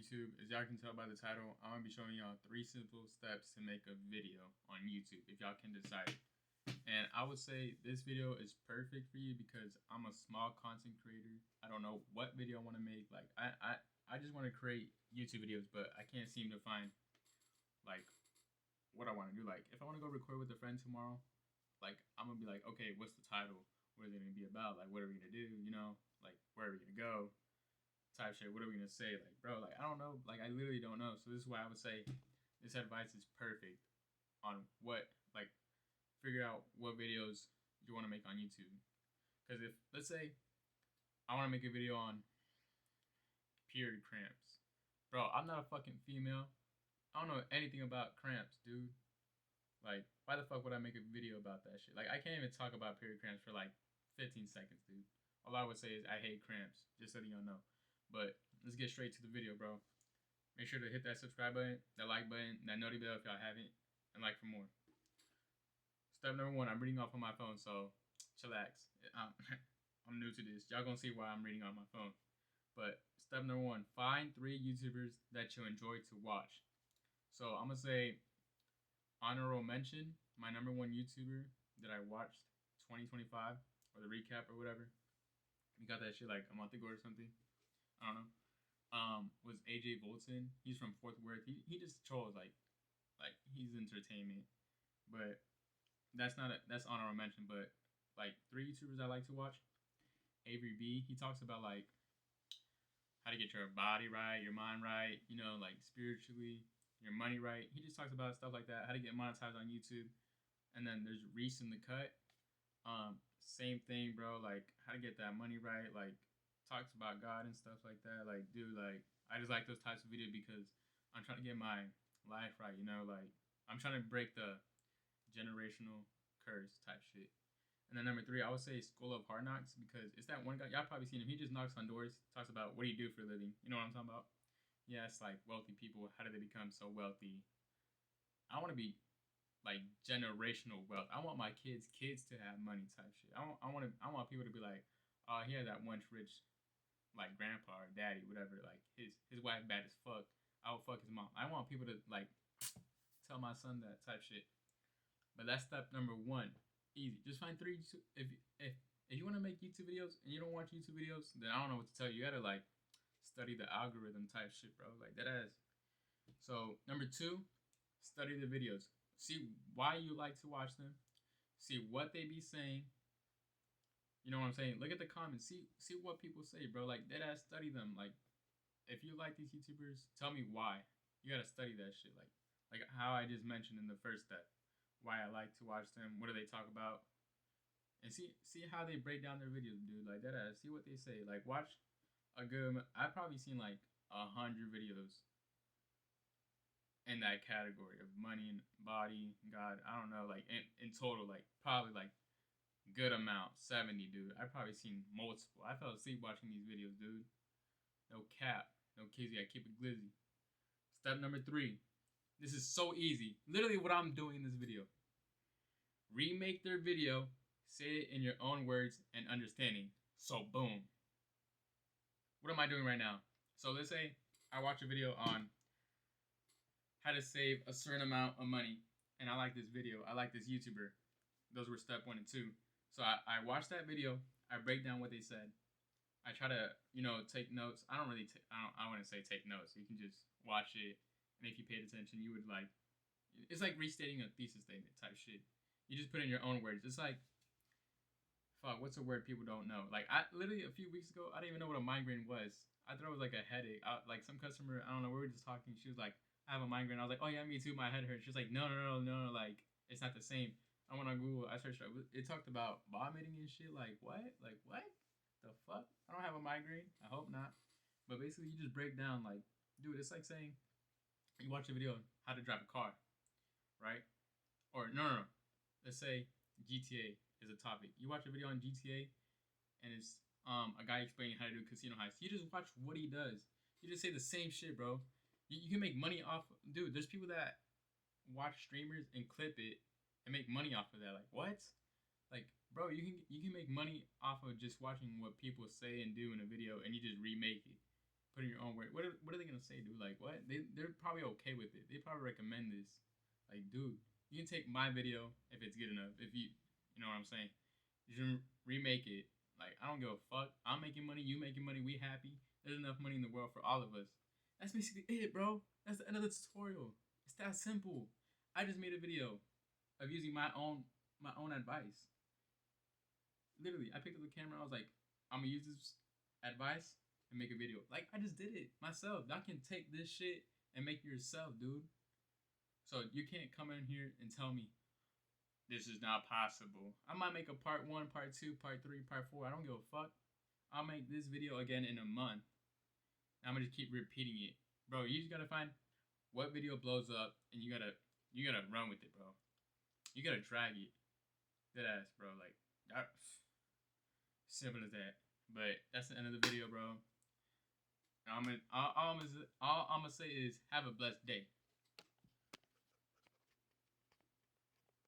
YouTube. As y'all can tell by the title, I'm gonna be showing y'all 3 simple steps to make a video on YouTube if y'all can decide. And I would say this video is perfect for you because I'm a small content creator. I don't know what video I want to make. Like I just want to create YouTube videos, but I can't seem to find like what I want to do. Like if I want to go record with a friend tomorrow, like I'm gonna be like, okay, what's the title? What is it gonna be about? Like what are we gonna do? You know, like where are we gonna go? Type shit. What are we gonna say? Like, bro, like I don't know. Like I literally don't know. So this is why I would say this advice is perfect on what like figure out what videos you want to make on YouTube. Because if let's say I want to make a video on period cramps, bro, I'm not a fucking female. I don't know anything about cramps, dude. Like, why the fuck would I make a video about that shit? Like, I can't even talk about period cramps for like 15 seconds, dude. All I would say is I hate cramps, just so that y'all know. But let's get straight to the video, bro. Make sure to hit that subscribe button, that like button, that noti bell if y'all haven't, and like for more. Step number 1, I'm reading off on my phone, so chillax. I'm new to this. Y'all gonna see why I'm reading on my phone. But step number 1, find 3 YouTubers that you enjoy to watch. So I'm gonna say honorable mention, my number 1 YouTuber that I watched 2025 or the recap or whatever. We got that shit like a month ago or something. I don't know. Was AJ Bolton. He's from Fort Worth. He just trolls like he's entertainment. But that's honorable mention. But like 3 YouTubers I like to watch. Avery B. He talks about like how to get your body right, your mind right, you know, like spiritually, your money right. He just talks about stuff like that, how to get monetized on YouTube. And then there's Reese in the Cut. Same thing, bro. Like how to get that money right. Like talks about God and stuff like that. Like, dude, like I just like those types of videos because I'm trying to get my life right. You know, like I'm trying to break the generational curse type shit. And then number 3, I would say School of Hard Knocks because it's that one guy. Y'all probably seen him. He just knocks on doors, talks about what do you do for a living. You know what I'm talking about? Yeah, it's like wealthy people. How do they become so wealthy? I want to be like generational wealth. I want my kids to have money type shit. I want people to be like, oh, he had that once rich like grandpa or daddy, whatever. Like his wife bad as fuck. I would fuck his mom. I want people to like tell my son that type shit. But that's step number 1. Easy. Just find 3. If you want to make YouTube videos and you don't watch YouTube videos, then I don't know what to tell you. You gotta like study the algorithm type shit, bro. Like that ass. So number 2, study the videos. See why you like to watch them. See what they be saying. You know what I'm saying? Look at the comments. See what people say, bro. Like that ass, study them. Like if you like these YouTubers, tell me why. You gotta study that shit. Like how I just mentioned in the first step. Why I like to watch them. What do they talk about? And see how they break down their videos, dude. Like that ass. See what they say. Like watch a good. I've probably seen like 100 videos in that category of money and body, God. I don't know. Like in total, like probably like good amount, 70, dude. I've probably seen multiple. I fell asleep watching these videos, dude. No cap, no kizzy. I keep it glizzy. Step number 3. This is so easy. Literally what I'm doing in this video. Remake their video, say it in your own words and understanding. So boom. What am I doing right now? So let's say I watch a video on how to save a certain amount of money. And I like this video. I like this YouTuber. Those were step 1 and 2. So I watched that video. I break down what they said. I try to, take notes. I wouldn't say take notes. You can just watch it. And if you paid attention, you would like, it's like restating a thesis statement type shit. You just put in your own words. It's like, fuck, what's a word people don't know? Like, I literally a few weeks ago, I didn't even know what a migraine was. I thought it was like a headache. Like some customer, I don't know, we were just talking. She was like, I have a migraine. I was like, oh yeah, me too. My head hurts. She's like, no. Like, it's not the same. I went on Google. I searched. It talked about vomiting and shit. Like, what? Like, what? The fuck? I don't have a migraine. I hope not. But basically, you just break down. Like, dude, it's like saying you watch a video on how to drive a car, right? Or no. Let's say GTA is a topic. You watch a video on GTA, and it's a guy explaining how to do casino heists. You just watch what he does. You just say the same shit, bro. You can make money off. Dude, there's people that watch streamers and clip it and make money off of that. Like what? Like, bro, you can make money off of just watching what people say and do in a video, and you just remake it. put in your own work. What are they gonna say, dude? Like, what? They're probably okay with it. They probably recommend this. Like, dude, you can take my video if it's good enough. If you know what I'm saying. You should remake it. Like, I don't give a fuck. I'm making money. You making money. We happy. There's enough money in the world for all of us. That's basically it, bro. That's the end of the tutorial. It's that simple. I just made a video of using my own advice. Literally, I picked up the camera. I was like, I'm gonna use this advice and make a video. Like, I just did it myself. Y'all can take this shit and make it yourself, dude. So you can't come in here and tell me this is not possible. I might make a part 1, part 2, part 3, part 4. I don't give a fuck. I'll make this video again in a month. I'm gonna just keep repeating it. Bro, you just gotta find what video blows up and you gotta run with it, bro. You gotta drag it. Dead ass, bro. Like, that, simple as that. But that's the end of the video, bro. All I'm gonna say is have a blessed day.